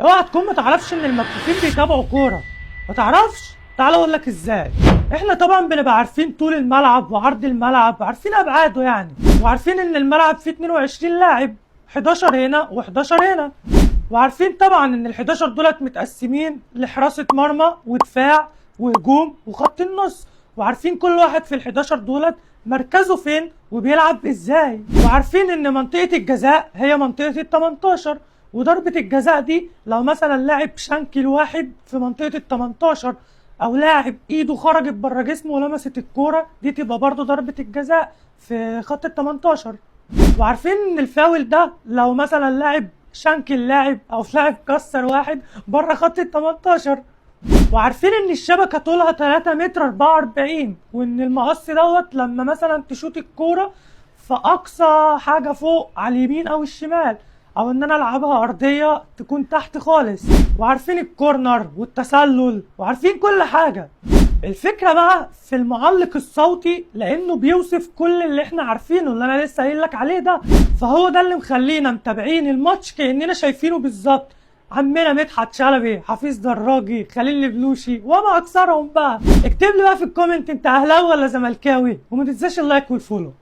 اوعى تكون ما تعرفش ان المكفوفين بيتابعوا كوره. ما تعرفش؟ تعال اقول لك ازاي. احنا طبعا بنبقى عارفين طول الملعب وعرض الملعب، عارفين ابعاده يعني، وعارفين ان الملعب فيه 22 لاعب، 11 هنا و11 هنا، وعارفين طبعا ان ال11 دولت متقسمين لحراسه مرمى ودفاع وهجوم وخط النص، وعارفين كل واحد في ال11 دولت مركزه فين وبيلعب ازاي، وعارفين ان منطقه الجزاء هي منطقه ال18، وضربة الجزاء دي لو مثلا لاعب شنك الواحد في منطقة ال18 او لاعب ايده خرجت بره جسمه ولمست الكورة، دي تبقى برضه ضربة الجزاء في خط ال18. وعارفين ان الفاول ده لو مثلا لاعب شنك اللاعب او لاعب كسر واحد بره خط ال18. وعارفين ان الشبكة طولها 3 متر 44، وان المقص دوت لما مثلا تشوط الكورة فاقصى حاجة فوق على اليمين او الشمال، او ان انا العبها ارضية تكون تحت خالص. وعارفين الكورنر والتسلل وعارفين كل حاجة. الفكرة بقى في المعلق الصوتي، لانه بيوصف كل اللي احنا عارفينه اللي انا لسه قايل لك عليه ده، فهو ده اللي مخلينا متابعين الماتش كاننا شايفينه بالظبط. عمنا مدحت شلبي، حفيظ دراجي، خليل البلوشي وما اكثرهم بقى. اكتب لي بقى في الكومنت انت اهلاوي ولا زملكاوي، وما تنساش اللايك والفولو.